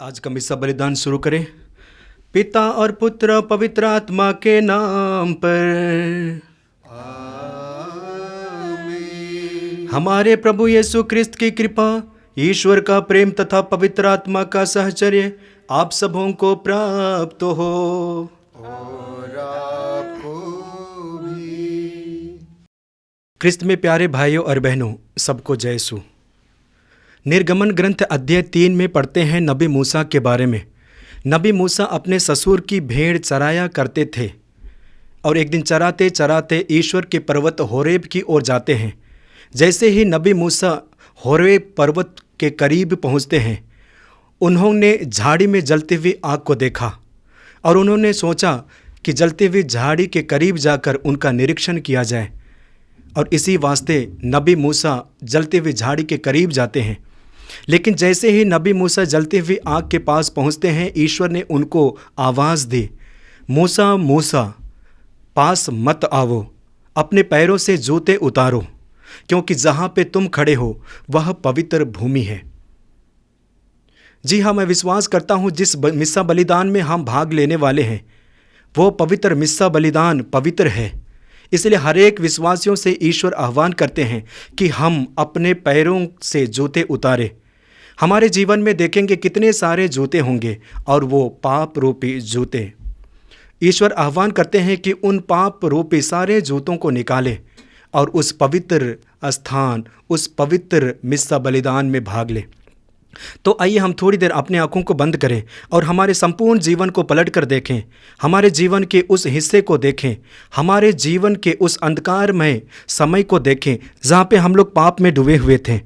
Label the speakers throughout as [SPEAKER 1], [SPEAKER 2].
[SPEAKER 1] आज का मिस्सा बलिदान शुरू करें। पिता और पुत्र पवित्र आत्मा के नाम पर। हमारे प्रभु यीशु क्रिस्त की कृपा, ईश्वर का प्रेम तथा पवित्र आत्मा का सहचर्य आप सबों को प्राप्त हो।
[SPEAKER 2] और आपको भी।
[SPEAKER 1] क्रिस्त में प्यारे भाइयों और बहनों, सबको जय यीशु। निर्गमन ग्रंथ अध्याय 3 में पढ़ते हैं नबी मूसा के बारे में। नबी मूसा अपने ससुर की भेड़ चराया करते थे और एक दिन चराते चराते ईश्वर के पर्वत होरेब की ओर जाते हैं। जैसे ही नबी मूसा होरेब पर्वत के करीब पहुंचते हैं, उन्होंने झाड़ी में जलती हुई आग को देखा और उन्होंने सोचा कि जलती हुई झाड़ी के करीब जाकर उनका निरीक्षण किया जाए। और इसी वास्ते नबी मूसा जलती हुई झाड़ी के करीब जाते हैं। लेकिन जैसे ही नबी मूसा जलती हुई आग के पास पहुंचते हैं, ईश्वर ने उनको आवाज़ दी, मूसा मूसा पास मत आओ, अपने पैरों से जूते उतारो, क्योंकि जहाँ पे तुम खड़े हो वह पवित्र भूमि है। जी हाँ, मैं विश्वास करता हूँ जिस मिस्सा बलिदान में हम भाग लेने वाले हैं वो पवित्र मिस्सा बलिदान पवित्र है। इसलिए हर एक विश्वासियों से ईश्वर आह्वान करते हैं कि हम अपने पैरों से जूते उतारें। हमारे जीवन में देखेंगे कितने सारे जूते होंगे और वो पाप रूपी जूते। ईश्वर आह्वान करते हैं कि उन पाप रूपी सारे जूतों को निकालें और उस पवित्र स्थान, उस पवित्र मिस्सा बलिदान में भाग लें। तो आइए हम थोड़ी देर अपने आंखों को बंद करें और हमारे संपूर्ण जीवन को पलट कर देखें, हमारे जीवन के उस हिस्से को देखें, हमारे जीवन के उस अंधकारमय समय को देखें जहाँ पे हम लोग पाप में डूबे हुए थे।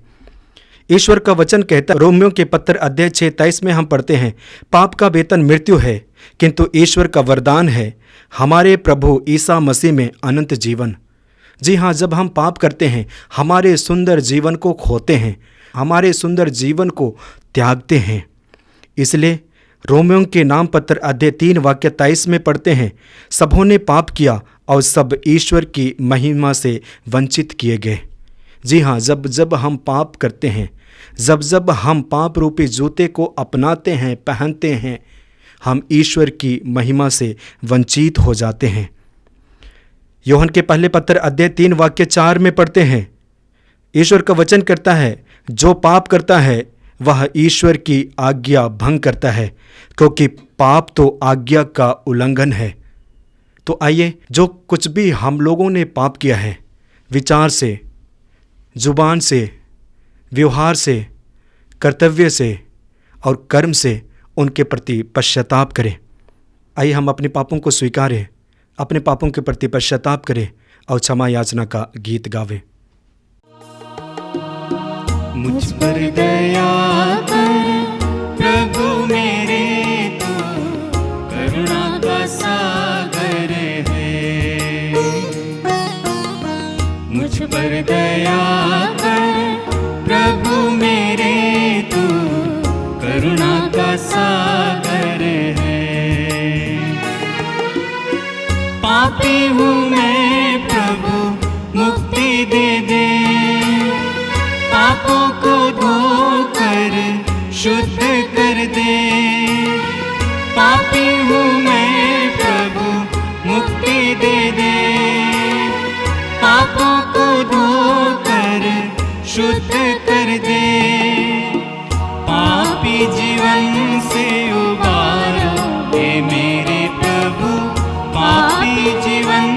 [SPEAKER 1] ईश्वर का वचन कहता है, रोमियो के पत्र अध्याय 6:23 में हम पढ़ते हैं, पाप का वेतन मृत्यु है, किंतु ईश्वर का वरदान है हमारे प्रभु ईसा मसीह में अनंत जीवन। जी हाँ, जब हम पाप करते हैं हमारे सुंदर जीवन को खोते हैं, हमारे सुंदर जीवन को त्यागते हैं। इसलिए रोमियो के नाम पत्र अध्याय 3 वाक्य 23 में पढ़ते हैं, सबों ने पाप किया और सब ईश्वर की महिमा से वंचित किए गए। जी हाँ, जब हम पाप करते हैं, जब हम पाप रूपी जूते को अपनाते हैं, पहनते हैं, हम ईश्वर की महिमा से वंचित हो जाते हैं। यूहन्ना के पहले पत्र अध्याय 3 वाक्य 4 में पढ़ते हैं, ईश्वर का वचन करता है, जो पाप करता है वह ईश्वर की आज्ञा भंग करता है, क्योंकि पाप तो आज्ञा का उल्लंघन है। तो आइए, जो कुछ भी हम लोगों ने पाप किया है, विचार से, जुबान से, व्यवहार से, कर्तव्य से और कर्म से, उनके प्रति पश्चाताप करें। आइए हम अपने पापों को स्वीकारें, अपने पापों के प्रति पश्चाताप करें और क्षमा याचना का गीत गावें।
[SPEAKER 3] मुझ पर दया कर प्रभु मेरे, तू करुणा का सागर है। मुझ पर दया कर प्रभु मेरे, तू करुणा का सागर है। पापी हूँ मैं प्रभु, मुक्ति दे दे, पापों को धोकर शुद्ध कर दे। पापी हूँ मैं प्रभु, मुक्ति दे दे, पापों को धोकर शुद्ध कर दे। पापी जीवन से उबारो हे मेरे प्रभु, पापी जीवन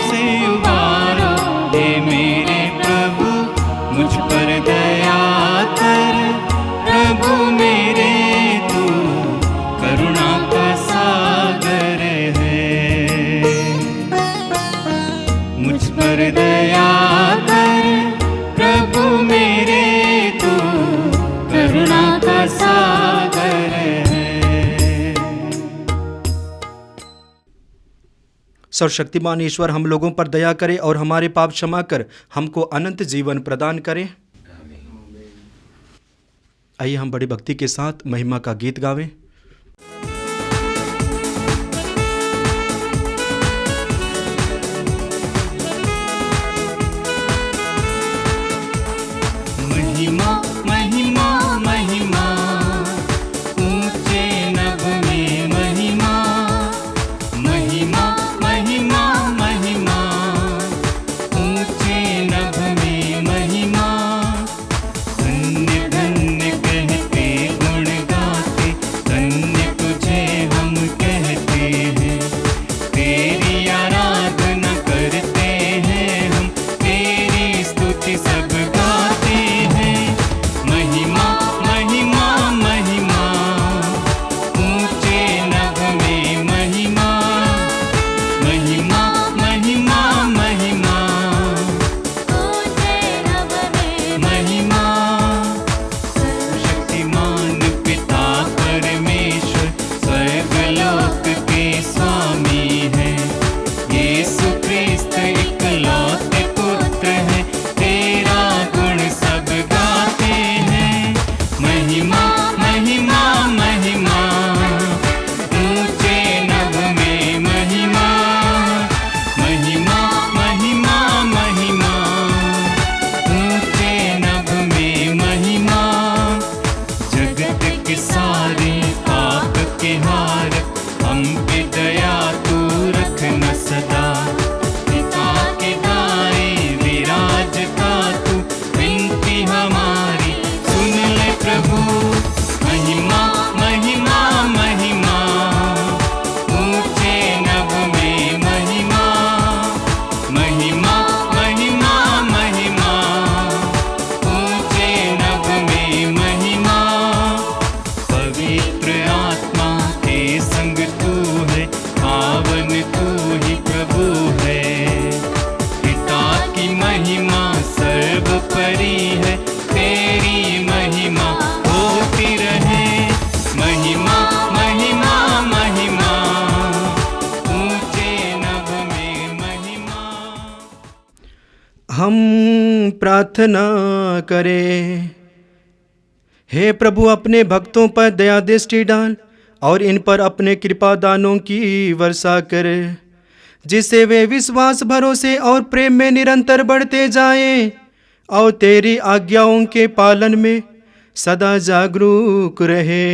[SPEAKER 3] से उबारो हे मेरे प्रभु। मुझ पर दया कर प्रभु मेरे, तू करुणा का सागर है। मुझ पर दया कर प्रभु मेरे, तू करुणा का सागर है।
[SPEAKER 1] सर्वशक्तिमान ईश्वर हम लोगों पर दया करे और हमारे पाप क्षमा कर हमको अनंत जीवन प्रदान करे। आइए हम बड़ी भक्ति के साथ महिमा का गीत गावें।
[SPEAKER 3] महिमा महिमा महिमा ऊंचे
[SPEAKER 1] हम प्रार्थना करें। हे प्रभु, अपने भक्तों पर दया दृष्टि डाल और इन पर अपने कृपा दानों की वर्षा कर, जिससे वे विश्वास, भरोसे और प्रेम में निरंतर बढ़ते जाएं और तेरी आज्ञाओं के पालन में सदा जागरूक रहे।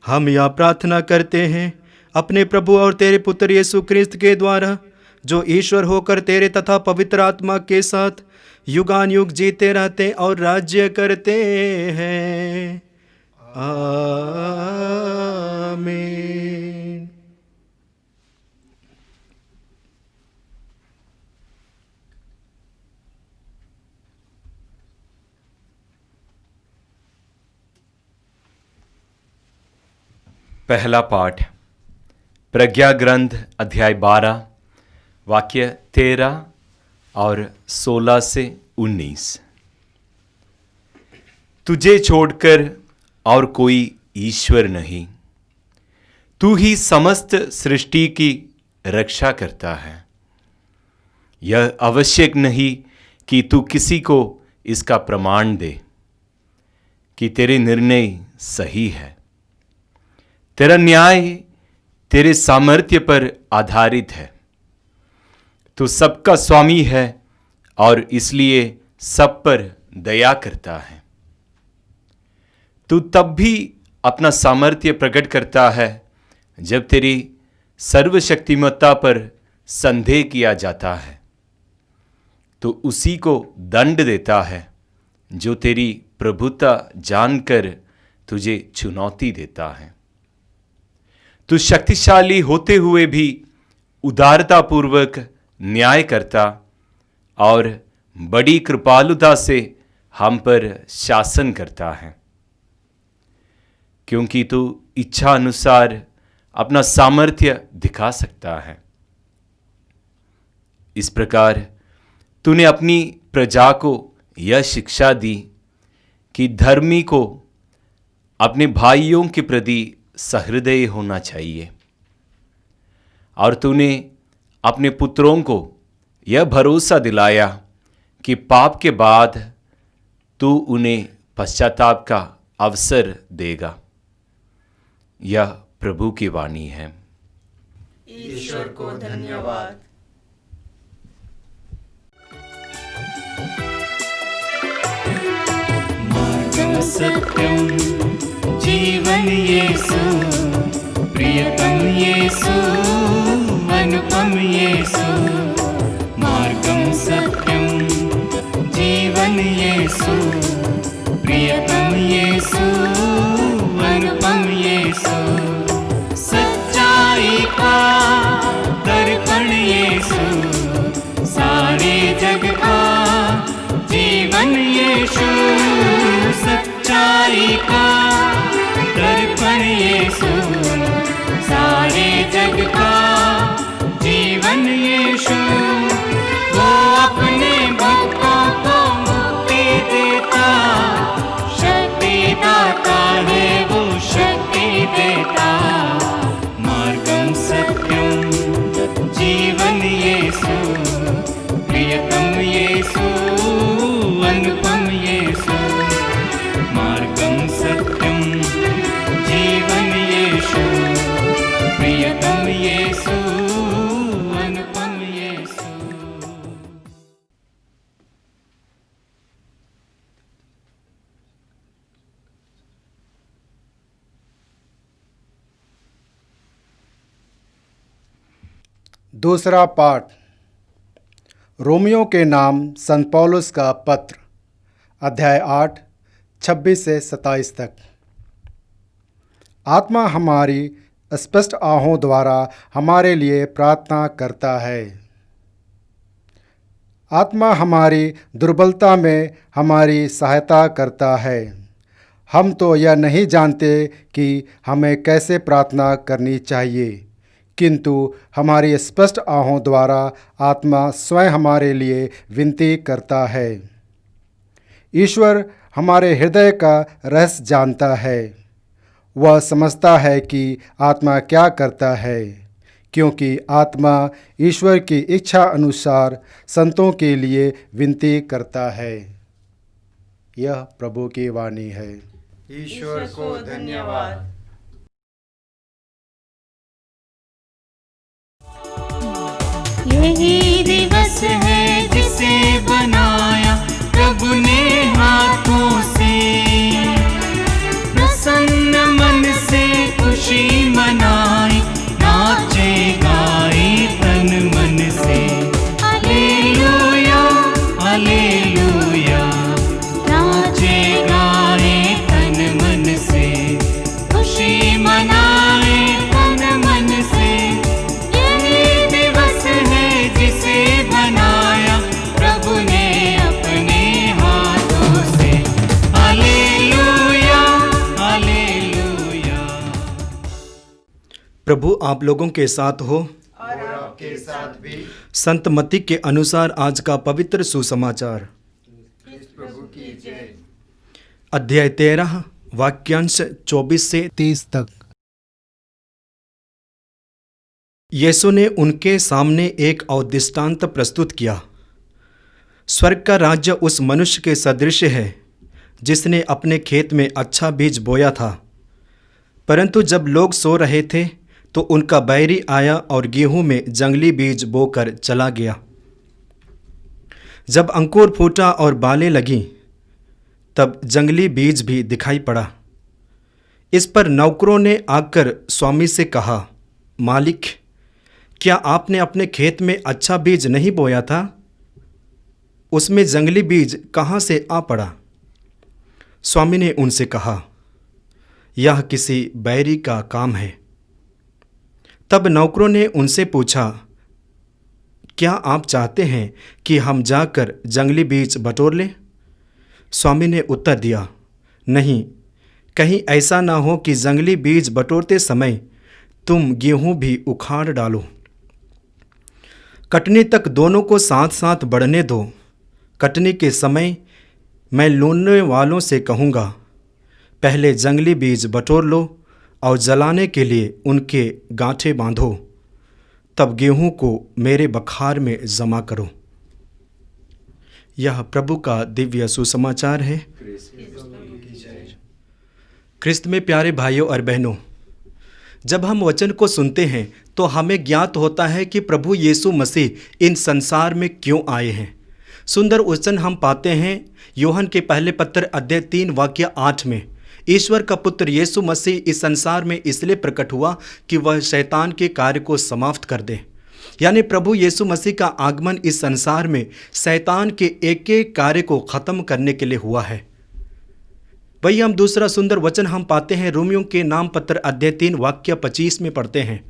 [SPEAKER 1] हम यह प्रार्थना करते हैं अपने प्रभु और तेरे पुत्र यीशु क्रिस्त के द्वारा, जो ईश्वर होकर तेरे तथा पवित्र आत्मा के साथ युगान युग जीते रहते और राज्य करते हैं। आमीन।
[SPEAKER 4] पहला पाठ प्रज्ञा ग्रंथ अध्याय 12 वाक्य 13 और 16 से 19। तुझे छोड़कर और कोई ईश्वर नहीं, तू ही समस्त सृष्टि की रक्षा करता है। यह आवश्यक नहीं कि तू किसी को इसका प्रमाण दे कि तेरे निर्णय सही है। तेरा न्याय तेरे सामर्थ्य पर आधारित है। तू सबका स्वामी है और इसलिए सब पर दया करता है। तू तब भी अपना सामर्थ्य प्रकट करता है जब तेरी सर्वशक्तिमत्ता पर संदेह किया जाता है। तो उसी को दंड देता है जो तेरी प्रभुता जानकर तुझे चुनौती देता है। तू शक्तिशाली होते हुए भी उदारतापूर्वक न्याय करता और बड़ी कृपालुता से हम पर शासन करता है, क्योंकि तू इच्छा अनुसार अपना सामर्थ्य दिखा सकता है। इस प्रकार तूने अपनी प्रजा को यह शिक्षा दी कि धर्मी को अपने भाइयों के प्रति सहृदय होना चाहिए, और तूने अपने पुत्रों को यह भरोसा दिलाया कि पाप के बाद तू उन्हें पश्चाताप का अवसर देगा। यह प्रभु की वाणी है।
[SPEAKER 2] ईश्वर को धन्यवाद।
[SPEAKER 3] मार्गं सत्यं जीवन येसु, प्रियतम येसु, अनुपम येसु। मार्गं सत्यं जीवन येसु, प्रियतम येसु, अनुपम येसु। सच्चाई का दर्पण येसु, सारे जग का जीवन येसु। सच्चाई का दर्पण येसु, सारे जग का जीवन येसु। वो अपने भक्तों को मुक्ति देता, शक्ति दाता है वो शक्ति देता। मार्गं सत्यं जीवन येसु, प्रियतम येसु, अनुपम येसु। मार्गं सत्यं जीवन येसु, प्रियतम येसु, अनुपम येसु।
[SPEAKER 2] दूसरा पाठ रोमियो के नाम संत पौलुस का पत्र, अध्याय 8 26 से 27 तक। आत्मा हमारी स्पष्ट आहों द्वारा हमारे लिए प्रार्थना करता है। आत्मा हमारी दुर्बलता में हमारी सहायता करता है। हम तो यह नहीं जानते कि हमें कैसे प्रार्थना करनी चाहिए, किंतु हमारी स्पष्ट आहों द्वारा आत्मा स्वयं हमारे लिए विनती करता है। ईश्वर हमारे हृदय का रहस्य जानता है। वह समझता है कि आत्मा क्या करता है, क्योंकि आत्मा ईश्वर की इच्छा अनुसार संतों के लिए विनती करता है। यह प्रभु की वाणी है।
[SPEAKER 3] ईश्वर को धन्यवाद। यही दिवस है जिसे बनाया प्रभु ने हाथों से, प्रसन्न मन से खुशी मनाई, नाचे गाए तन मन से। हालेलुया हालेलुया, नाचे गाए तन मन से, खुशी मनाए तन मन से। यही दिवस है जिसे बनाया प्रभु ने अपने हाथों से। Hallelujah hallelujah.
[SPEAKER 1] प्रभु आप लोगों के साथ हो
[SPEAKER 3] और आपके साथ भी।
[SPEAKER 1] संत मत्ती के अनुसार आज का पवित्र सुसमाचार।
[SPEAKER 3] प्रभु की जय।
[SPEAKER 1] अध्याय 13 वाक्यांश 24 से
[SPEAKER 2] 30 तक।
[SPEAKER 1] यीशु ने उनके सामने एक और दृष्टांत प्रस्तुत किया। स्वर्ग का राज्य उस मनुष्य के सदृश है जिसने अपने खेत में अच्छा बीज बोया था, परंतु जब लोग सो रहे थे तो उनका बैरी आया और गेहूं में जंगली बीज बोकर चला गया। जब अंकुर फूटा और बालें लगीं तब जंगली बीज भी दिखाई पड़ा। इस पर नौकरों ने आकर स्वामी से कहा, मालिक, क्या आपने अपने खेत में अच्छा बीज नहीं बोया था? उसमें जंगली बीज कहाँ से आ पड़ा? स्वामी ने उनसे कहा, यह किसी बैरी का काम है। तब नौकरों ने उनसे पूछा, क्या आप चाहते हैं कि हम जाकर जंगली बीज बटोर लें? स्वामी ने उत्तर दिया, नहीं, कहीं ऐसा ना हो कि जंगली बीज बटोरते समय तुम गेहूं भी उखाड़ डालो। कटनी तक दोनों को साथ साथ बढ़ने दो। कटनी के समय मैं लूनने वालों से कहूँगा, पहले जंगली बीज बटोर लो और जलाने के लिए उनके गांठे बांधो, तब गेहूं को मेरे बखार में जमा करो। यह प्रभु का दिव्य सुसमाचार है। ख्रिस्त में प्यारे भाइयों और बहनों, जब हम वचन को सुनते हैं तो हमें ज्ञात होता है कि प्रभु यीशु मसीह इन संसार में क्यों आए हैं। सुंदर वचन हम पाते हैं यूहन्ना के पहले पत्र अध्याय 3 वाक्य 8 में। ईश्वर का पुत्र यीशु मसीह इस संसार में इसलिए प्रकट हुआ कि वह शैतान के कार्य को समाप्त कर दे। यानी प्रभु यीशु मसीह का आगमन इस संसार में शैतान के एक एक कार्य को खत्म करने के लिए हुआ है। वही हम दूसरा सुंदर वचन हम पाते हैं रोमियों के नाम पत्र अध्याय 3 वाक्य 25 में पढ़ते हैं,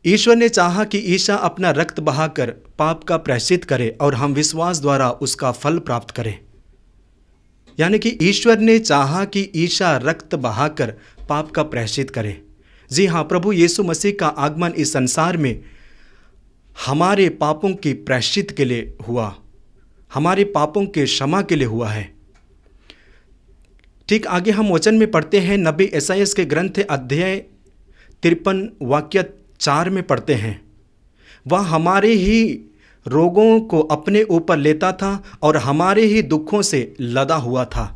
[SPEAKER 1] ईश्वर ने चाहा कि ईसा अपना रक्त बहाकर पाप का प्रायश्चित करे और हम विश्वास द्वारा उसका फल प्राप्त करें। यानी कि ईश्वर ने चाहा कि ईसा रक्त बहाकर पाप का प्रायश्चित करे। जी हाँ, प्रभु यीशु मसीह का आगमन इस संसार में हमारे पापों की प्रायश्चित के लिए हुआ, हमारे पापों के क्षमा के लिए हुआ है। ठीक आगे हम वचन में पढ़ते हैं, नबी यशायाह के ग्रंथ अध्याय 53 वाक्य 4 में पढ़ते हैं, वह हमारे ही रोगों को अपने ऊपर लेता था और हमारे ही दुखों से लदा हुआ था।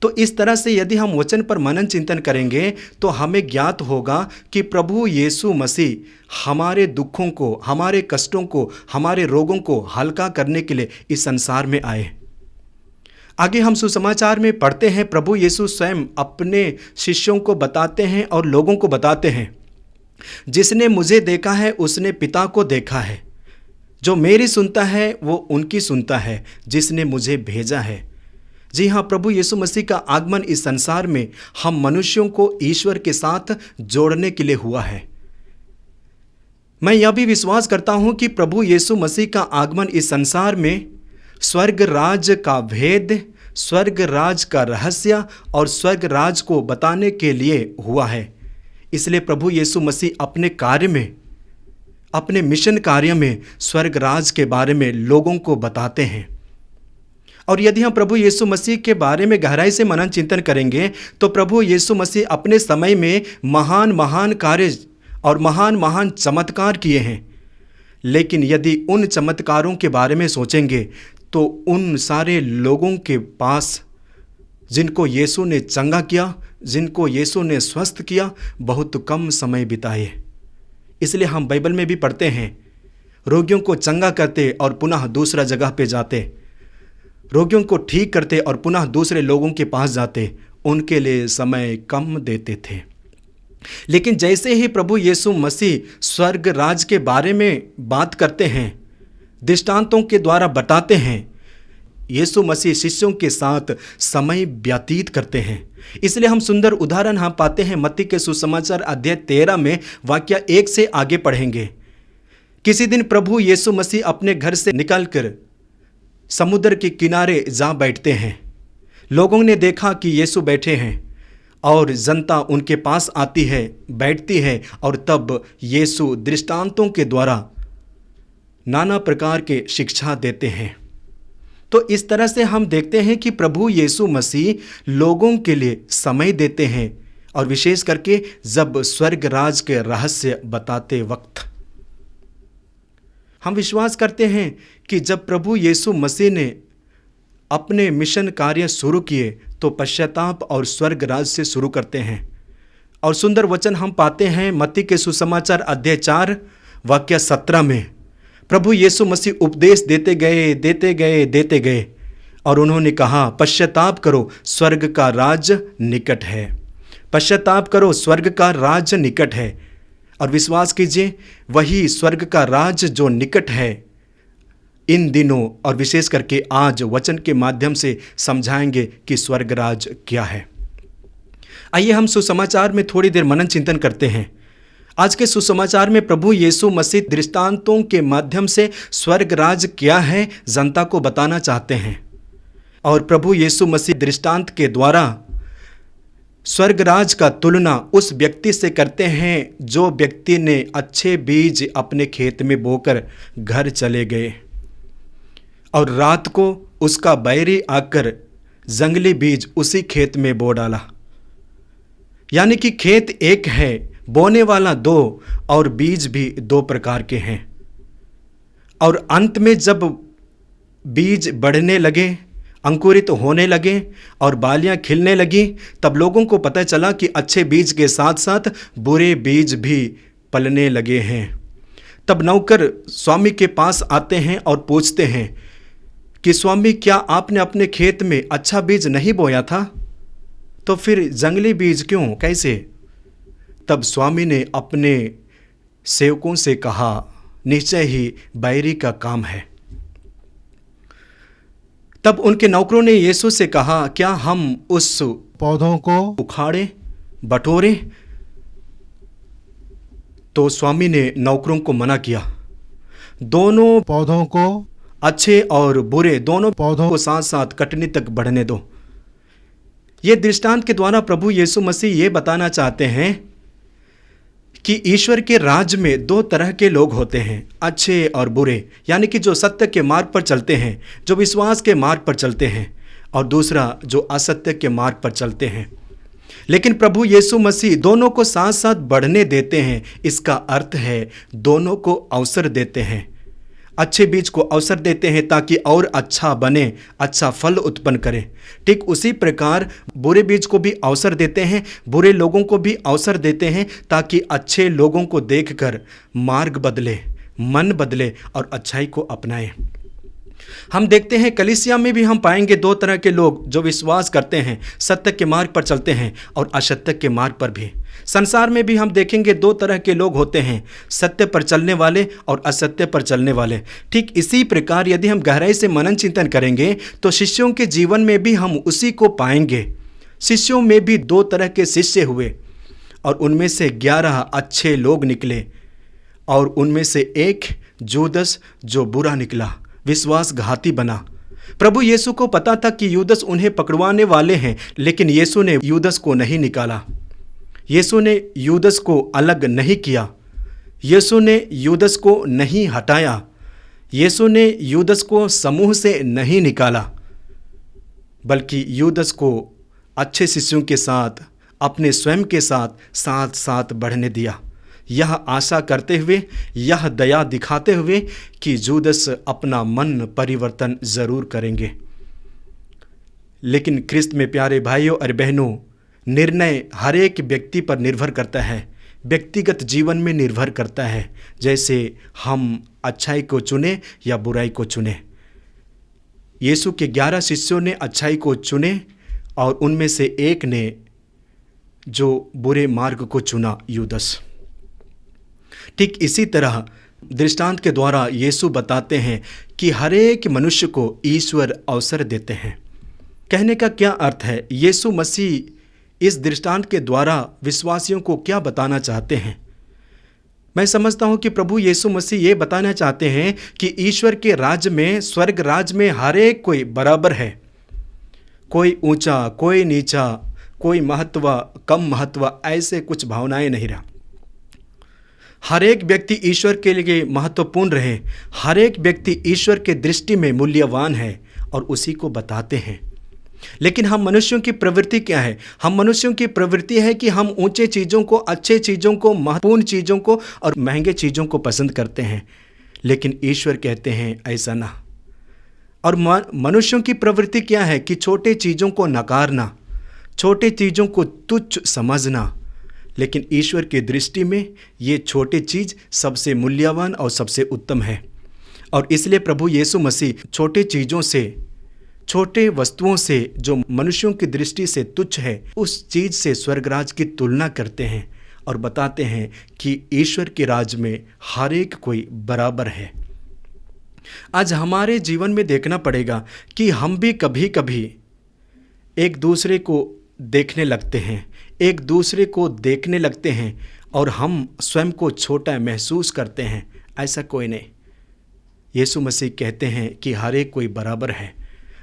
[SPEAKER 1] तो इस तरह से यदि हम वचन पर मनन चिंतन करेंगे तो हमें ज्ञात होगा कि प्रभु यीशु मसीह हमारे दुखों को, हमारे कष्टों को, हमारे रोगों को हल्का करने के लिए इस संसार में आए। आगे हम सुसमाचार में पढ़ते हैं, प्रभु यीशु स्वयं अपने शिष्यों को बताते हैं और लोगों को बताते हैं, जिसने मुझे देखा है उसने पिता को देखा है। जो मेरी सुनता है वो उनकी सुनता है जिसने मुझे भेजा है। जी हाँ, प्रभु यीशु मसीह का आगमन इस संसार में हम मनुष्यों को ईश्वर के साथ जोड़ने के लिए हुआ है। मैं यह भी विश्वास करता हूं कि प्रभु यीशु मसीह का आगमन इस संसार में स्वर्ग राज का भेद, स्वर्ग राज का रहस्य और स्वर्ग राज को बताने के लिए हुआ है। इसलिए प्रभु यीशु मसीह अपने कार्य में, अपने मिशन कार्य में स्वर्ग राज के बारे में लोगों को बताते हैं। और यदि हम प्रभु यीशु मसीह के बारे में गहराई से मनन चिंतन करेंगे तो प्रभु यीशु मसीह अपने समय में महान महान कार्य और महान महान चमत्कार किए हैं, लेकिन यदि उन चमत्कारों के बारे में सोचेंगे तो उन सारे लोगों के पास जिनको यीशु ने चंगा किया, जिनको यीशु ने स्वस्थ किया, बहुत कम समय बिताए। इसलिए हम बाइबल में भी पढ़ते हैं, रोगियों को चंगा करते और पुनः दूसरा जगह पे जाते, रोगियों को ठीक करते और पुनः दूसरे लोगों के पास जाते, उनके लिए समय कम देते थे। लेकिन जैसे ही प्रभु यीशु मसीह स्वर्ग राज के बारे में बात करते हैं, दृष्टांतों के द्वारा बताते हैं, यीशु मसीह शिष्यों के साथ समय व्यतीत करते हैं। इसलिए हम सुंदर उदाहरण हम पाते हैं मत्ती के सुसमाचार अध्याय 13 में, वाक्य 1 से आगे पढ़ेंगे। किसी दिन प्रभु यीशु मसीह अपने घर से निकलकर समुद्र के किनारे जा बैठते हैं। लोगों ने देखा कि यीशु बैठे हैं और जनता उनके पास आती है, बैठती है, और तब यीशु दृष्टांतों के द्वारा नाना प्रकार के शिक्षा देते हैं। तो इस तरह से हम देखते हैं कि प्रभु यीशु मसीह लोगों के लिए समय देते हैं, और विशेष करके जब स्वर्ग राज के रहस्य बताते वक्त हम विश्वास करते हैं कि जब प्रभु यीशु मसीह ने अपने मिशन कार्य शुरू किए तो पश्चाताप और स्वर्ग राज से शुरू करते हैं। और सुंदर वचन हम पाते हैं मत्ती के सुसमाचार अध्याय 4 वाक्य 17 में। प्रभु यीशु मसीह उपदेश देते गए और उन्होंने कहा, पश्चाताप करो, स्वर्ग का राज निकट है। पश्चाताप करो, स्वर्ग का राज निकट है। और विश्वास कीजिए, वही स्वर्ग का राज जो निकट है इन दिनों और विशेष करके आज वचन के माध्यम से समझाएंगे कि स्वर्ग राज क्या है। आइए हम सुसमाचार में थोड़ी देर मनन चिंतन करते हैं। आज के सुसमाचार में प्रभु यीशु मसीह दृष्टांतों के माध्यम से स्वर्ग राज क्या है जनता को बताना चाहते हैं। और प्रभु यीशु मसीह दृष्टांत के द्वारा स्वर्ग राज का तुलना उस व्यक्ति से करते हैं जो व्यक्ति ने अच्छे बीज अपने खेत में बोकर घर चले गए और रात को उसका बैरी आकर जंगली बीज उसी खेत में बो डाला। यानी कि खेत एक है, बोने वाला 2 और बीज भी 2 प्रकार के हैं। और अंत में जब बीज बढ़ने लगे, अंकुरित होने लगे और बालियां खिलने लगी, तब लोगों को पता चला कि अच्छे बीज के साथ साथ बुरे बीज भी पलने लगे हैं। तब नौकर स्वामी के पास आते हैं और पूछते हैं कि स्वामी, क्या आपने अपने खेत में अच्छा बीज नहीं बोया था? तो फिर जंगली बीज क्यों, कैसे? तब स्वामी ने अपने सेवकों से कहा, निश्चय ही बैरी का काम है। तब उनके नौकरों ने यीशु से कहा, क्या हम उस
[SPEAKER 2] पौधों को
[SPEAKER 1] उखाड़े बटोरे? तो स्वामी ने नौकरों को मना किया। दोनों
[SPEAKER 2] पौधों को,
[SPEAKER 1] अच्छे और बुरे दोनों
[SPEAKER 2] पौधों
[SPEAKER 1] को साथ साथ कटनी तक बढ़ने दो। ये दृष्टांत के द्वारा प्रभु यीशु मसीह ये बताना चाहते हैं कि ईश्वर के राज्य में 2 तरह के लोग होते हैं, अच्छे और बुरे। यानी कि जो सत्य के मार्ग पर चलते हैं, जो विश्वास के मार्ग पर चलते हैं, और दूसरा जो असत्य के मार्ग पर चलते हैं। लेकिन प्रभु यीशु मसीह दोनों को साथ साथ बढ़ने देते हैं। इसका अर्थ है दोनों को अवसर देते हैं। अच्छे बीज को अवसर देते हैं ताकि और अच्छा बने, अच्छा फल उत्पन्न करे। ठीक उसी प्रकार बुरे बीज को भी अवसर देते हैं, बुरे लोगों को भी अवसर देते हैं ताकि अच्छे लोगों को देखकर मार्ग बदले, मन बदले और अच्छाई को अपनाएं। हम देखते हैं कलीसिया में भी हम पाएंगे 2 तरह के लोग जो विश्वास करते हैं, सत्य के मार्ग पर चलते हैं और असत्य के मार्ग पर भी। संसार में भी हम देखेंगे 2 तरह के लोग होते हैं, सत्य पर चलने वाले और असत्य पर चलने वाले। ठीक इसी प्रकार यदि हम गहराई से मनन चिंतन करेंगे तो शिष्यों के जीवन में भी हम उसी को पाएंगे। शिष्यों में भी 2 तरह के शिष्य हुए और उनमें से 11 अच्छे लोग निकले और उनमें से एक यूदस जो बुरा निकला, विश्वासघाती बना। प्रभु यीशु को पता था कि यूदस उन्हें पकड़वाने वाले हैं, लेकिन यीशु ने यूदस को नहीं निकाला। यीशु ने यूदस को अलग नहीं किया। यीशु ने यूदस को नहीं हटाया। यीशु ने यूदस को समूह से नहीं निकाला, बल्कि यूदस को अच्छे शिष्यों के साथ, अपने स्वयं के साथ साथ साथ बढ़ने दिया। यह आशा करते हुए, यह दया दिखाते हुए कि जूदस अपना मन परिवर्तन जरूर करेंगे। लेकिन ख्रिस्त में प्यारे भाइयों और बहनों, निर्णय हर एक व्यक्ति पर निर्भर करता है, व्यक्तिगत जीवन में निर्भर करता है, जैसे हम अच्छाई को चुने या बुराई को चुने। यीशु के 11 शिष्यों ने अच्छाई को चुने और उनमें से एक ने जो बुरे मार्ग को चुना, यूदस। ठीक इसी तरह दृष्टांत के द्वारा यीशु बताते हैं कि हर एक मनुष्य को ईश्वर अवसर देते हैं। कहने का क्या अर्थ है? यीशु मसीह इस दृष्टांत के द्वारा विश्वासियों को क्या बताना चाहते हैं? मैं समझता हूं कि प्रभु यीशु मसीह ये बताना चाहते हैं कि ईश्वर के राज्य में, स्वर्ग राज्य में हर एक कोई बराबर है। कोई ऊंचा, कोई नीचा, कोई महत्व, कम महत्व, ऐसे कुछ भावनाएं नहीं रहा। हर एक व्यक्ति ईश्वर के लिए महत्वपूर्ण रहे, हर एक व्यक्ति ईश्वर के दृष्टि में मूल्यवान है और उसी को बताते हैं। लेकिन हम मनुष्यों की प्रवृत्ति क्या है? हम मनुष्यों की प्रवृत्ति है कि हम ऊंचे चीज़ों को, अच्छे चीज़ों को, महत्वपूर्ण चीज़ों को और महंगे चीज़ों को पसंद करते हैं। लेकिन ईश्वर कहते हैं ऐसा ना। और मनुष्यों की प्रवृत्ति क्या है कि छोटे चीज़ों को नकारना, छोटे चीज़ों को तुच्छ समझना। लेकिन ईश्वर की दृष्टि में ये छोटी चीज़ सबसे मूल्यवान और सबसे उत्तम है। और इसलिए प्रभु यीशु मसीह छोटे चीज़ों से, छोटे वस्तुओं से जो मनुष्यों की दृष्टि से तुच्छ है, उस चीज़ से स्वर्गराज की तुलना करते हैं और बताते हैं कि ईश्वर के राज्य में हर एक कोई बराबर है। आज हमारे जीवन में देखना पड़ेगा कि हम भी कभी कभी एक दूसरे को देखने लगते हैं, एक दूसरे को देखने लगते हैं और हम स्वयं को छोटा महसूस करते हैं। ऐसा कोई नहीं। यीशु मसीह कहते हैं कि हर एक कोई बराबर है।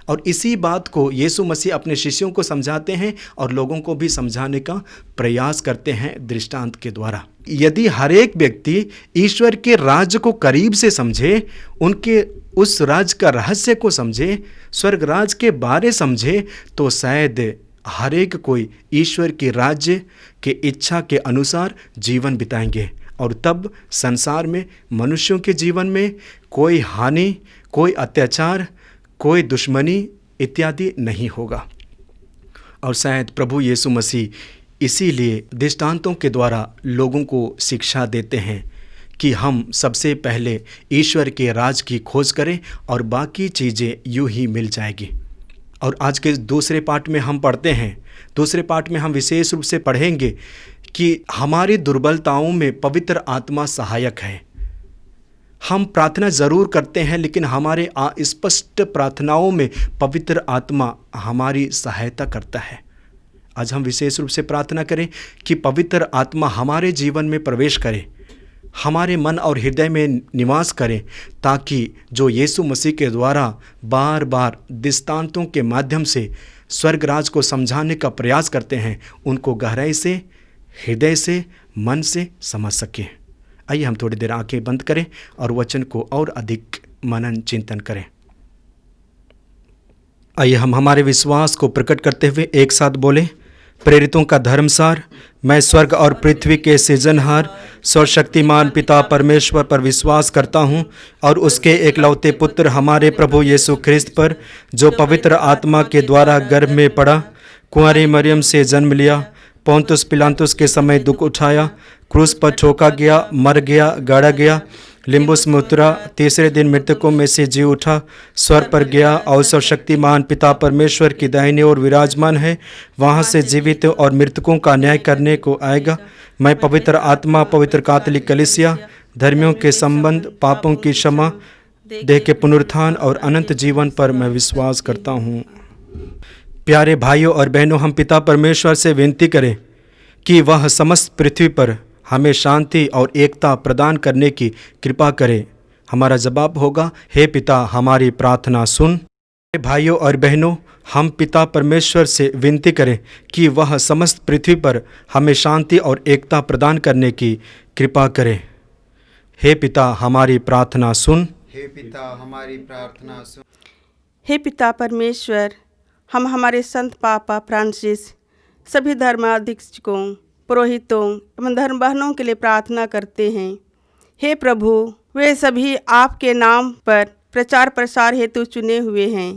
[SPEAKER 1] और इसी बात को यीशु मसीह अपने शिष्यों को समझाते हैं और लोगों को भी समझाने का प्रयास करते हैं दृष्टांत के द्वारा। यदि हर एक व्यक्ति ईश्वर के राज्य को करीब से समझे, उनके उस राज्य का रहस्य को समझे, स्वर्ग राज के बारे समझे, तो शायद हर एक कोई ईश्वर के राज्य के इच्छा के अनुसार जीवन बिताएंगे और तब संसार में, मनुष्यों के जीवन में कोई हानि, कोई अत्याचार, कोई दुश्मनी इत्यादि नहीं होगा। और शायद प्रभु यीशु मसीह इसीलिए दृष्टांतों के द्वारा लोगों को शिक्षा देते हैं कि हम सबसे पहले ईश्वर के राज की खोज करें और बाकी चीज़ें यूं ही मिल जाएगी। और आज के दूसरे पाठ में हम पढ़ते हैं, दूसरे पाठ में हम विशेष रूप से पढ़ेंगे कि हमारी दुर्बलताओं में पवित्र आत्मा सहायक है। हम प्रार्थना ज़रूर करते हैं, लेकिन हमारे अस्पष्ट प्रार्थनाओं में पवित्र आत्मा हमारी सहायता करता है। आज हम विशेष रूप से प्रार्थना करें कि पवित्र आत्मा हमारे जीवन में प्रवेश करे, हमारे मन और हृदय में निवास करे, ताकि जो यीशु मसीह के द्वारा बार बार दृष्टांतों के माध्यम से स्वर्ग राज को समझाने का प्रयास करते हैं, उनको गहराई से, हृदय से, मन से समझ सकें। आइए हम थोड़ी देर आंखें बंद करें और वचन को और अधिक मनन चिंतन करें। आइए हम हमारे विश्वास को प्रकट करते हुए एक साथ बोलें, प्रेरितों का धर्मसार, मैं स्वर्ग और पृथ्वी के सृजनहार सर्वशक्तिमान पिता परमेश्वर पर विश्वास करता हूँ और उसके एकलौते पुत्र हमारे प्रभु यीशु ख्रिस्त पर, जो पवित्र आत्मा के द्वारा गर्भ में पड़ा, कुंवारी मरियम से जन्म लिया, पोंतुस पिलातुस के समय दुख उठाया, क्रूस पर ठोका गया, मर गया, गाड़ा गया, लिम्बुस में उतरा, तीसरे दिन मृतकों में से जी उठा, स्वर्ग पर गया और सर्वशक्तिमान पिता परमेश्वर की दाहिनी ओर विराजमान है, वहाँ से जीवित और मृतकों का न्याय करने को आएगा। मैं पवित्र आत्मा, पवित्र कैथोलिक कलीसिया, धर्मियों के संबंध, पापों की क्षमा, देह के पुनरुत्थान और अनंत जीवन पर मैं विश्वास करता हूँ। प्यारे भाइयों और बहनों, हम पिता परमेश्वर से विनती करें कि वह समस्त पृथ्वी पर हमें शांति और एकता प्रदान करने की कृपा करे। हमारा जवाब होगा, हे पिता हमारी प्रार्थना सुन। भाइयों और बहनों, हम पिता परमेश्वर से विनती करें कि वह समस्त पृथ्वी पर हमें शांति और एकता प्रदान करने की कृपा करे। हे पिता हमारी प्रार्थना सुन।
[SPEAKER 2] हे पिता हमारी प्रार्थना सुन।
[SPEAKER 5] हे पिता परमेश्वर, हम हमारे संत पापा फ्रांसिस, सभी धर्माध्यक्षों, पुरोहितों एवं धर्म बहनों के लिए प्रार्थना करते हैं। हे प्रभु, वे सभी आपके नाम पर प्रचार प्रसार हेतु चुने हुए हैं।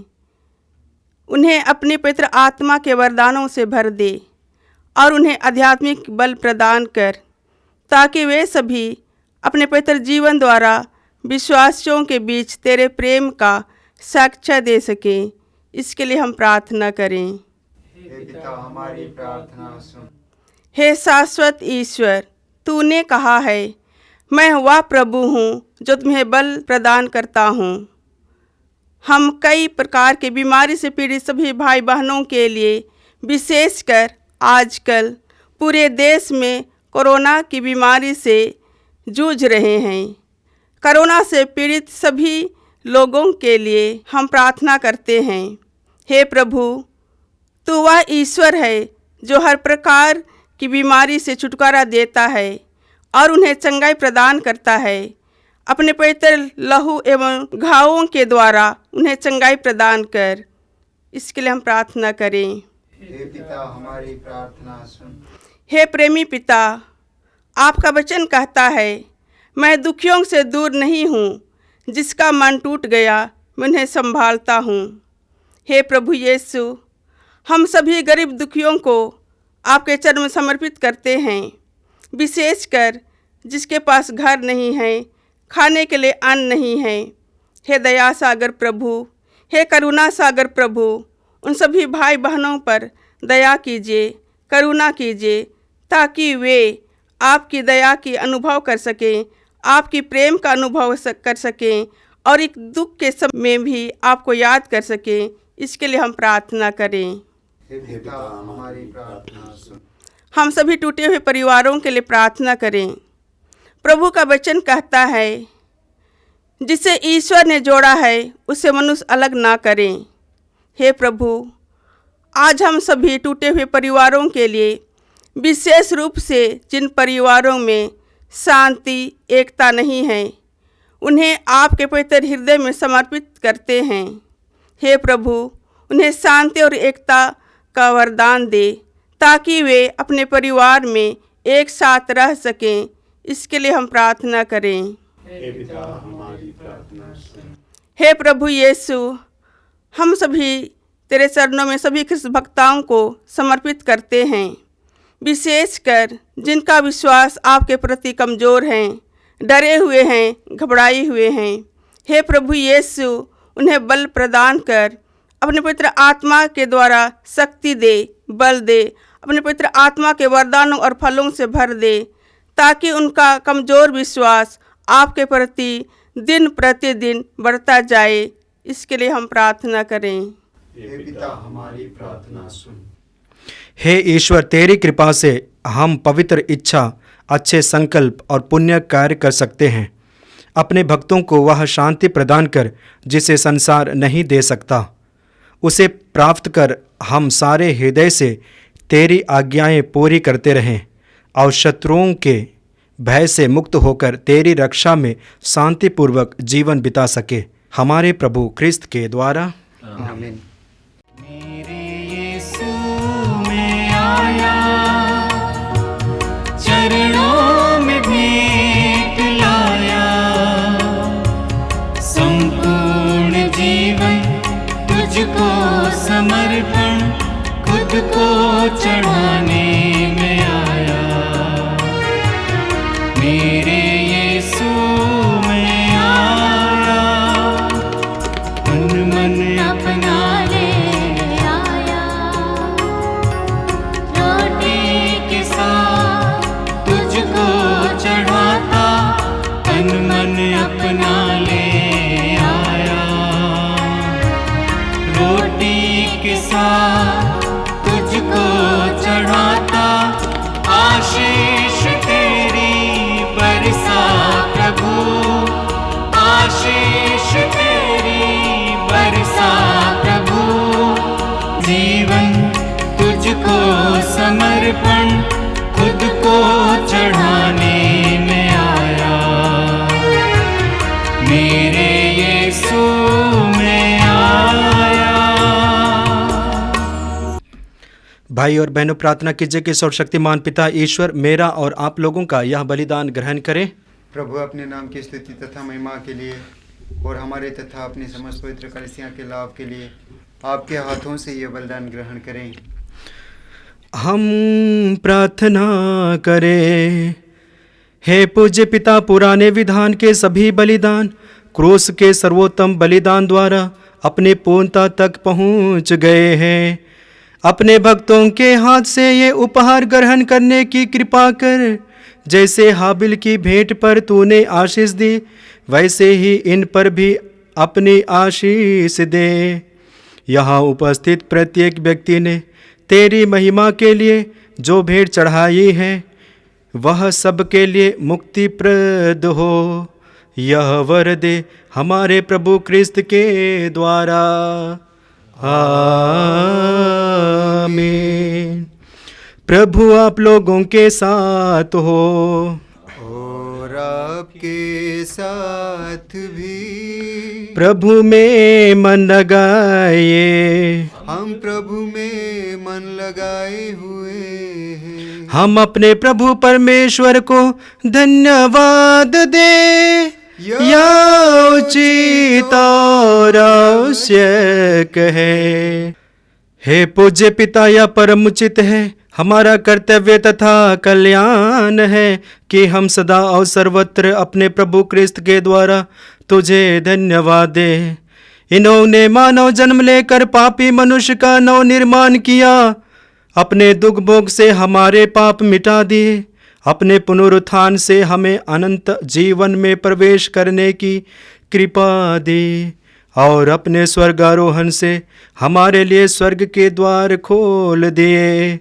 [SPEAKER 5] उन्हें अपनी पवित्र आत्मा के वरदानों से भर दे और उन्हें आध्यात्मिक बल प्रदान कर, ताकि वे सभी अपने पवित्र जीवन द्वारा विश्वासियों के बीच तेरे प्रेम का साक्ष्य दे सकें। इसके लिए हम प्रार्थना करें।
[SPEAKER 2] हे पिता, हमारी प्रार्थना सुन।
[SPEAKER 5] हे शाश्वत ईश्वर, तूने कहा है, मैं वह प्रभु हूँ जो तुम्हें बल प्रदान करता हूँ। हम कई प्रकार की बीमारी से पीड़ित सभी भाई बहनों के लिए, विशेषकर आजकल पूरे देश में कोरोना की बीमारी से जूझ रहे हैं। कोरोना से पीड़ित सभी लोगों के लिए हम प्रार्थना करते हैं। हे प्रभु, तू वह ईश्वर है जो हर प्रकार की बीमारी से छुटकारा देता है और उन्हें चंगाई प्रदान करता है। अपने पवित्र लहू एवं घावों के द्वारा उन्हें चंगाई प्रदान कर। इसके लिए हम प्रार्थना करें।
[SPEAKER 2] हे पिता, हमारी प्रार्थना सुन।
[SPEAKER 5] हे प्रेमी पिता, आपका वचन कहता है, मैं दुखियों से दूर नहीं हूँ, जिसका मन टूट गया मैं उन्हें संभालता हूँ। हे प्रभु यीशु, हम सभी गरीब दुखियों को आपके चरण में समर्पित करते हैं, विशेषकर जिसके पास घर नहीं है, खाने के लिए अन्न नहीं है। हे दया सागर प्रभु, हे करुणा सागर प्रभु, उन सभी भाई बहनों पर दया कीजिए, करुणा कीजिए, ताकि वे आपकी दया की अनुभव कर सकें, आपकी प्रेम का अनुभव कर सकें और एक दुख के समय में भी आपको याद कर सकें। इसके लिए हम प्रार्थना करें।
[SPEAKER 2] हे पिता, हमारी प्रार्थना सुन।
[SPEAKER 5] हम सभी टूटे हुए परिवारों के लिए प्रार्थना करें। प्रभु का वचन कहता है, जिसे ईश्वर ने जोड़ा है उसे मनुष्य अलग ना करें। हे प्रभु, आज हम सभी टूटे हुए परिवारों के लिए, विशेष रूप से जिन परिवारों में शांति एकता नहीं है, उन्हें आपके पवित्र हृदय में समर्पित करते हैं। हे प्रभु, उन्हें शांति और एकता का वरदान दे, ताकि वे अपने परिवार में एक साथ रह सकें। इसके लिए हम प्रार्थना करें।
[SPEAKER 2] हे पिता, हमारी प्रार्थना सुन।
[SPEAKER 5] हे प्रभु यीशु, हम सभी तेरे चरणों में सभी ख्रिस्त भक्ताओं को समर्पित करते हैं, विशेषकर जिनका विश्वास आपके प्रति कमज़ोर हैं, डरे हुए हैं, घबराए हुए हैं। हे प्रभु यीशु, उन्हें बल प्रदान कर, अपने पवित्र आत्मा के द्वारा शक्ति दे, बल दे, अपने पवित्र आत्मा के वरदानों और फलों से भर दे, ताकि उनका कमज़ोर विश्वास आपके प्रति दिन प्रतिदिन बढ़ता जाए। इसके लिए हम प्रार्थना करें।
[SPEAKER 2] हे पिता, हमारी प्रार्थना सुन।
[SPEAKER 1] हे ईश्वर, तेरी कृपा से हम पवित्र इच्छा, अच्छे संकल्प और पुण्य कार्य कर सकते हैं। अपने भक्तों को वह शांति प्रदान कर जिसे संसार नहीं दे सकता। उसे प्राप्त कर हम सारे हृदय से तेरी आज्ञाएं पूरी करते रहें और शत्रुओं के भय से मुक्त होकर तेरी रक्षा में शांतिपूर्वक जीवन बिता सके। हमारे प्रभु क्रिस्त के द्वारा
[SPEAKER 2] आमीन।
[SPEAKER 3] मेरे यीशु में आया, चरणों में भेंट लाया, संपूर्ण जीवन तुझको समर्पण, खुद को चढ़ाने में आया। मेरे यीशु में आया, तन मन अपना ले आया, रोटी के साथ तुझको चढ़ाता, तन मन अपना ले आया, रोटी के साथ तुझको चढ़ाता, आशीष तेरी बरसा प्रभु, आशीष तेरी बरसा प्रभु, जीवन तुझको समर्पण, खुद को चढ़ाने में आया। मेरे यीशु में आया।
[SPEAKER 1] भाई और बहनों, प्रार्थना कीजिए कि सर्वशक्तिमान पिता ईश्वर मेरा और आप लोगों का यह बलिदान ग्रहण करें।
[SPEAKER 6] प्रभु अपने नाम की स्तुति तथा महिमा के लिए और हमारे तथा अपने समस्त पवित्र कलीसिया के लाभ के लिए आपके हाथों से ये बलिदान ग्रहण करें।
[SPEAKER 1] हम प्रार्थना करें। हे पूज्य पिता, पुराने विधान के सभी बलिदान क्रूस के सर्वोत्तम बलिदान द्वारा अपनी पूर्णता तक पहुंच गए हैं। अपने भक्तों के हाथ से ये उपहार ग्रहण करने की कृपा कर। जैसे हाबिल की भेंट पर तूने आशीष दी, वैसे ही इन पर भी अपनी आशीष दे। यहाँ उपस्थित प्रत्येक व्यक्ति ने तेरी महिमा के लिए जो भेंट चढ़ाई है वह सबके लिए मुक्तिप्रद हो। यह वर दे हमारे प्रभु क्रिस्त के द्वारा। आमीन। प्रभु आप लोगों के साथ हो
[SPEAKER 6] और आपके साथ भी।
[SPEAKER 1] प्रभु में मन लगाए,
[SPEAKER 6] हम प्रभु में मन लगाए हुए हैं।
[SPEAKER 1] हम अपने प्रभु परमेश्वर को धन्यवाद दे। या उचित और आवश्यक है। हे पूज्य पिता, यह परम उचित है, हमारा कर्तव्य तथा कल्याण है कि हम सदा और सर्वत्र अपने प्रभु क्रिस्त के द्वारा तुझे धन्यवाद दें। इन्होंने मानव जन्म लेकर पापी मनुष्य का नव निर्माण किया, अपने दुख भोग से हमारे पाप मिटा दिए, अपने पुनरुत्थान से हमें अनंत जीवन में प्रवेश करने की कृपा दी और अपने स्वर्गारोहण से हमारे लिए स्वर्ग के द्वार खोल दिए।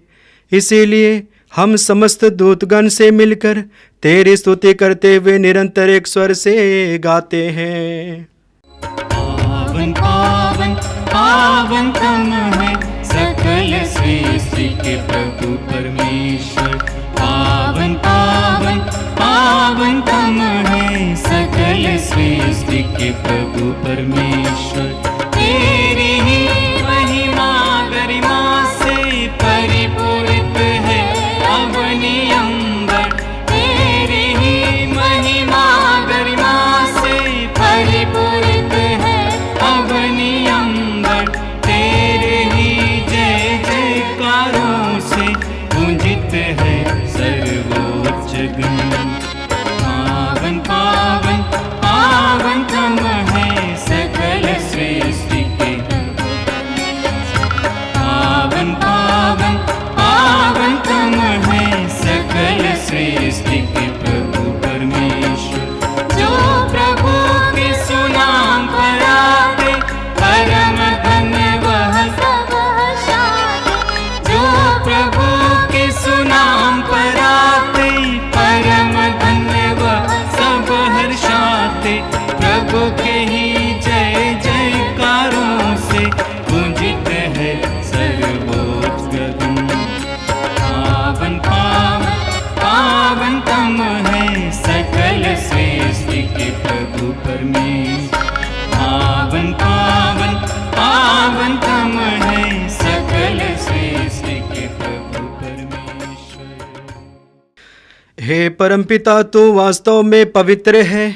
[SPEAKER 1] इसीलिए हम समस्त दूतगण से मिलकर तेरी स्तुति करते हुए निरंतर एक स्वर से गाते हैं।
[SPEAKER 3] पावन पावन पावन तुम है सकल सृष्टि के प्रभु परमेश्वर। पावन पावन पावन तुम है सकल सृष्टि के प्रभु परमेश्वर। तेरी ही महिमा गरिमा से परिपूरित है अवनी अंबर। तेरी ही महिमा गरिमा से परिपूरित है अवनी अंबर। तेरे ही जय जयकारों से पूजित है सर्वोच्च गण। पावन पावन पावन तुम है सकल सृष्टि के। पावन पावन पावन तुम है सकल सृष्टि के प्रभु परमेश्वर। जो प्रभु के सुनाम पर आते परम धन्य वह सब हर्षाते। जो प्रभु के सुनाम पर आते परम धन्य वह सब हर्षाते। प्रभु के ही जय जयकारों से पूजित है सर्वोच्च गगन। पावन पावन पावन तुम है सकल सृष्टि के प्रभु परमेश्वर। पावन पावन पावन तुम है सकल सृष्टि के प्रभु परमेश्वर।
[SPEAKER 1] हे परमपिता, तू वास्तव में पवित्र है,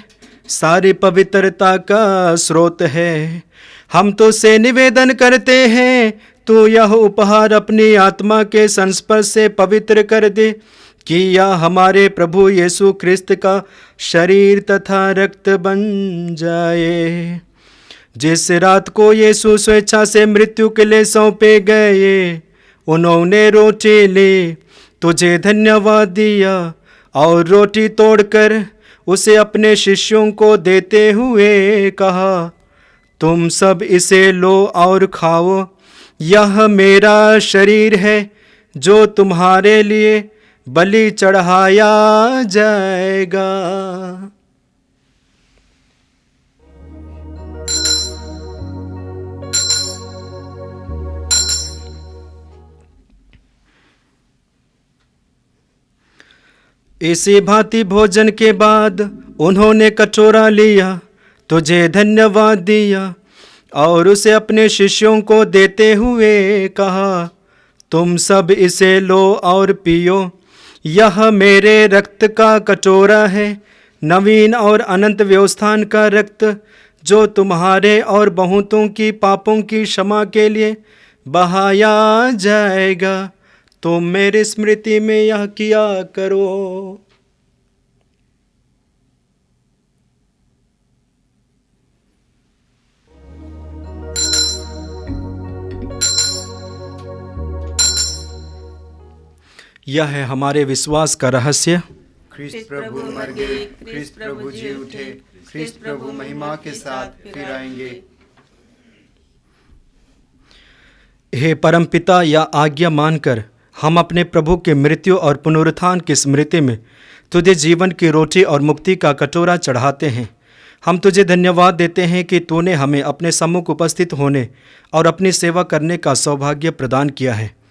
[SPEAKER 1] सारी पवित्रता का स्रोत है। हम तो से निवेदन करते हैं, तू यह उपहार अपनी आत्मा के संस्पर्श से पवित्र कर दे कि यह हमारे प्रभु यीशु क्रिस्त का शरीर तथा रक्त बन जाए। जिस रात को यीशु स्वेच्छा से मृत्यु के लिए सौंपे गए, उन्होंने रोटी ली, तुझे धन्यवाद दिया और रोटी तोड़कर उसे अपने शिष्यों को देते हुए कहा, तुम सब इसे लो और खाओ, यह मेरा शरीर है जो तुम्हारे लिए बलि चढ़ाया जाएगा। इसी भांति भोजन के बाद उन्होंने कटोरा लिया, तुझे धन्यवाद दिया और उसे अपने शिष्यों को देते हुए कहा, तुम सब इसे लो और पियो, यह मेरे रक्त का कटोरा है, नवीन और अनंत व्यवस्थान का रक्त, जो तुम्हारे और बहुतों की पापों की क्षमा के लिए बहाया जाएगा। तुम मेरी स्मृति में यह किया करो। यह है हमारे विश्वास का रहस्य।
[SPEAKER 6] ख्रिस्त प्रभु मर गए, ख्रिस्त प्रभु जी उठे, ख्रिस्त प्रभु महिमा के साथ फिर आएंगे।
[SPEAKER 1] हे परमपिता, या आज्ञा मानकर हम अपने प्रभु के मृत्यु और पुनरुत्थान की स्मृति में तुझे जीवन की रोटी और मुक्ति का कटोरा चढ़ाते हैं। हम तुझे धन्यवाद देते हैं कि तूने हमें अपने सम्मुख उपस्थित होने और अपनी सेवा करने का सौभाग्य प्रदान किया है।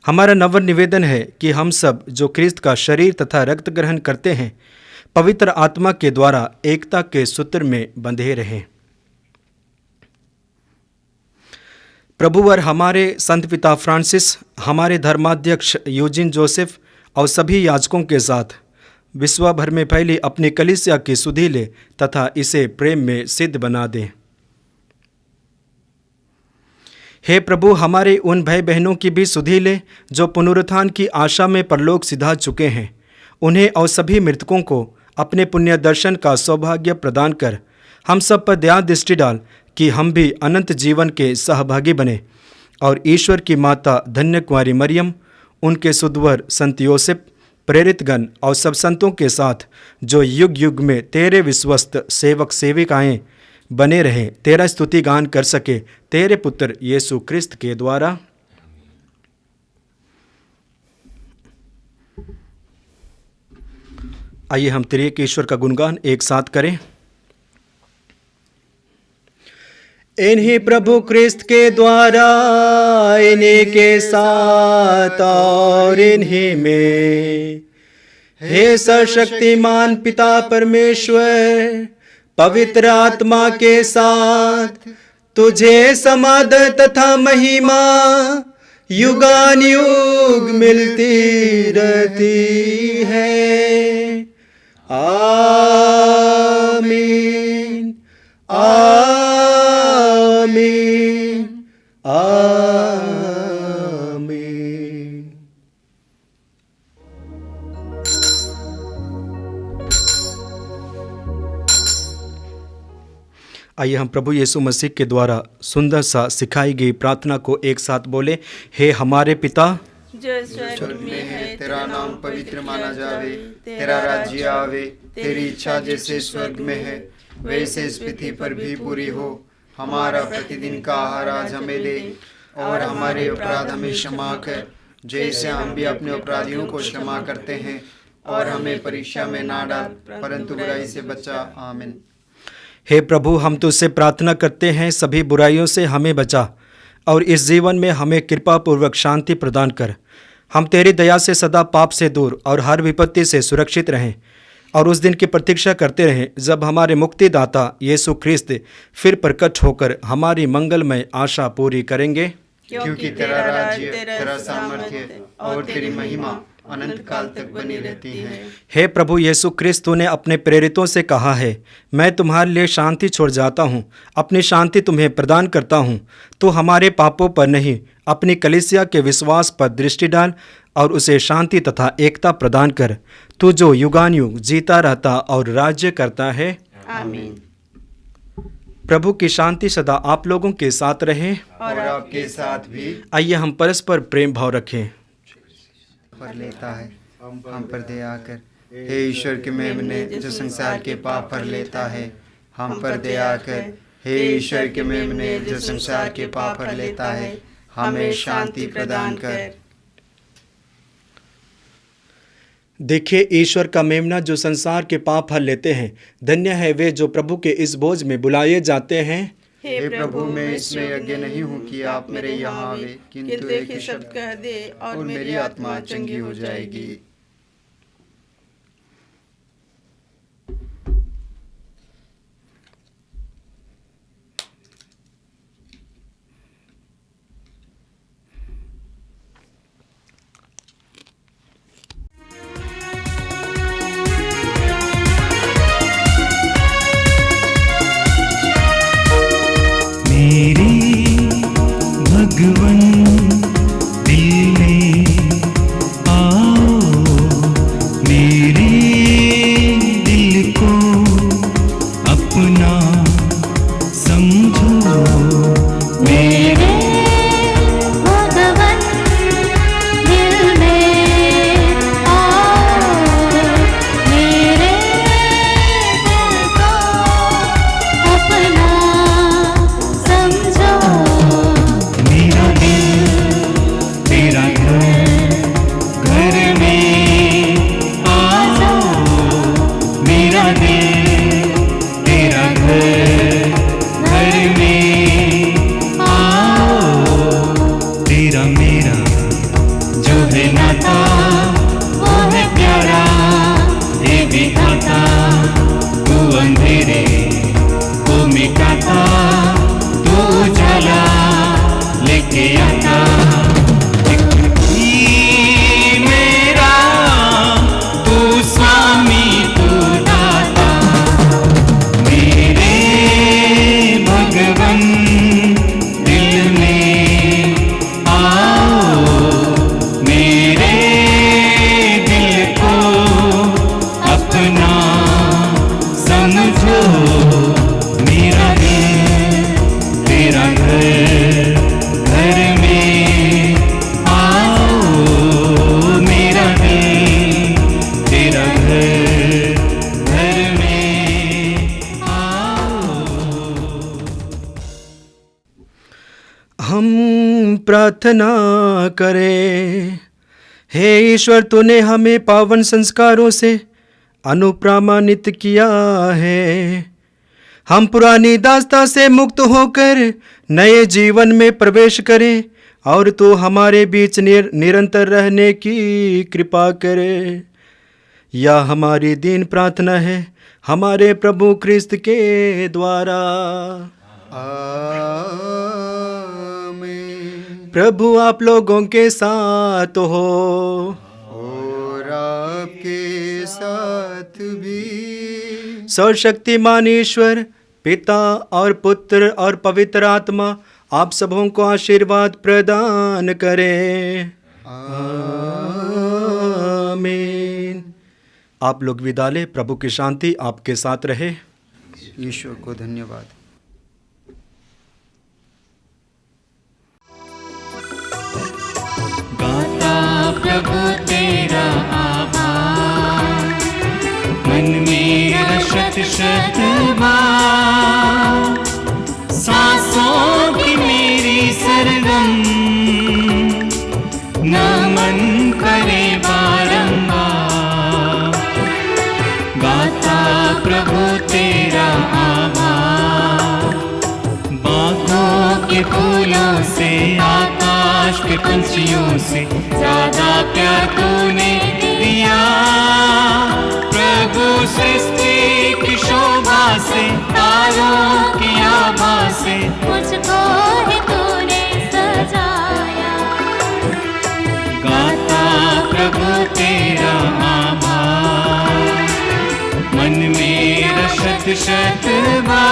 [SPEAKER 1] हमारा नव निवेदन है कि हम सब जो ख्रिस्त का शरीर तथा रक्त ग्रहण करते हैं, पवित्र आत्मा के द्वारा एकता के सूत्र में बंधे रहें। प्रभुवर हमारे संत पिता फ्रांसिस, हमारे धर्माध्यक्ष यूजिन जोसेफ और सभी याजकों के साथ विश्व भर में फैली अपनी कलीसिया की सुधि ले तथा इसे प्रेम में सिद्ध बना दें। हे प्रभु, हमारे उन भाई बहनों की भी सुधि ले जो पुनरुत्थान की आशा में परलोक सिधा चुके हैं। उन्हें और सभी मृतकों को अपने पुण्य दर्शन का सौभाग्य प्रदान कर हम सब पर दया दृष्टि डाल कि हम भी अनंत जीवन के सहभागी बने और ईश्वर की माता धन्य कुंवारी मरियम, उनके सुधवर संत योसेफ, प्रेरितगण और सब संतों के साथ जो युग युग में तेरे विश्वस्त सेवक सेविकाएं बने रहे, तेरा स्तुति गान कर सके, तेरे पुत्र यीशु क्रिस्त के द्वारा। आइए हम त्रिएक ईश्वर का गुणगान एक साथ करें। इन्हीं प्रभु क्रिस्त के द्वारा, इन्हीं के साथ और इन्हीं में, हे सर्वशक्तिमान पिता परमेश्वर, पवित्र आत्मा के साथ तुझे समादर तथा महिमा युगान युग मिलती रहती है। आमीन, आमीन, आमीन। आइए हम प्रभु यीशु मसीह के द्वारा सुंदर सा सिखाई गई प्रार्थना को एक साथ बोले। हे हमारे पिता
[SPEAKER 5] जो स्वर्ग में है,
[SPEAKER 6] तेरा नाम पवित्र माना जावे, तेरा राज्य आवे, तेरी इच्छा जैसे स्वर्ग में है वैसे इस पृथ्वी पर भी पूरी हो। हमारा प्रतिदिन का आहार आज हमें दे, और हमारे अपराध हमें क्षमा कर, जैसे हम भी अपने अपराधियों को क्षमा करते हैं, और हमें परीक्षा में ना डाल, परंतु बुराई से बचा। आमीन।
[SPEAKER 1] हे प्रभु, हम तुझसे प्रार्थना करते हैं, सभी बुराइयों से हमें बचा और इस जीवन में हमें कृपा पूर्वक शांति प्रदान कर। हम तेरी दया से सदा पाप से दूर और हर विपत्ति से सुरक्षित रहें और उस दिन की प्रतीक्षा करते रहें जब हमारे मुक्तिदाता यीशु ख्रिस्त फिर प्रकट होकर हमारी मंगलमय आशा पूरी करेंगे।
[SPEAKER 6] क्योंकि तेरा राज्य, तेरा सामर्थ्य और तेरी महिमा अनंत काल तक बनी रहती है।
[SPEAKER 1] हे प्रभु यीशु क्रिस्त, तूने अपने प्रेरितों से कहा है, मैं तुम्हारे लिए शांति छोड़ जाता हूँ, अपनी शांति तुम्हें प्रदान करता हूँ। तू हमारे पापों पर नहीं, अपनी कलीसिया के विश्वास पर दृष्टि डाल और उसे शांति तथा एकता प्रदान कर। तू जो युगान युग जीता रहता और राज्य करता है।
[SPEAKER 5] आमीन।
[SPEAKER 1] प्रभु की शांति सदा आप लोगों के साथ रहे
[SPEAKER 6] और आपके साथ भी।
[SPEAKER 1] आइए हम परस्पर प्रेम भाव रखें।
[SPEAKER 6] पर लेता है, हम पर दया कर। हे ईश्वर के मेमने जो संसार के पाप पर लेता है, हम पर दया कर। हे ईश्वर के मेमने जो संसार के पाप पर लेता है, हमें शांति प्रदान कर।
[SPEAKER 1] देखिए, ईश्वर का मेमना जो संसार के पाप हर लेते हैं। धन्य है वे जो प्रभु के इस भोज में बुलाए जाते हैं।
[SPEAKER 6] हे प्रभु, मैं इसमें योग्य नहीं हूँ कि आप मेरे यहाँ आवे, किंतु एक ही शब्द
[SPEAKER 5] कह दे
[SPEAKER 6] और मेरी आत्मा चंगी हो जाएगी।
[SPEAKER 1] प्रार्थना करें। हे ईश्वर, तूने हमें पावन संस्कारों से अनुप्रामाणित किया है। हम पुरानी दास्ता से मुक्त होकर नए जीवन में प्रवेश करें और तू हमारे बीच निरंतर रहने की कृपा करे। यह हमारी दीन प्रार्थना है हमारे प्रभु ख्रिस्त के द्वारा।
[SPEAKER 6] आमीन।
[SPEAKER 1] प्रभु आप लोगों के साथ हो
[SPEAKER 6] और आपके साथ भी।
[SPEAKER 1] सर्वशक्तिमान ईश्वर पिता और पुत्र और पवित्र आत्मा आप सबों को आशीर्वाद प्रदान करें। आमीन। आप लोग विदा लें। प्रभु की शांति आपके साथ रहे।
[SPEAKER 6] ईश्वर को धन्यवाद।
[SPEAKER 3] गाता प्रभु तेरा आभार, मन मेरा शत शत बार। सांसों की मेरी सरगम नमन करे बारंबार। गाता प्रभु तेरा आभार, बागों के फूलों से आकाश के पंछियों से ज्यादा प्यार तूने दिया। प्रभु सृष्टि की शोभा से तारों की आभा से मुझको ही तूने सजाया। गाता प्रभु तेरा आभार, मन मेरा शत शत बार।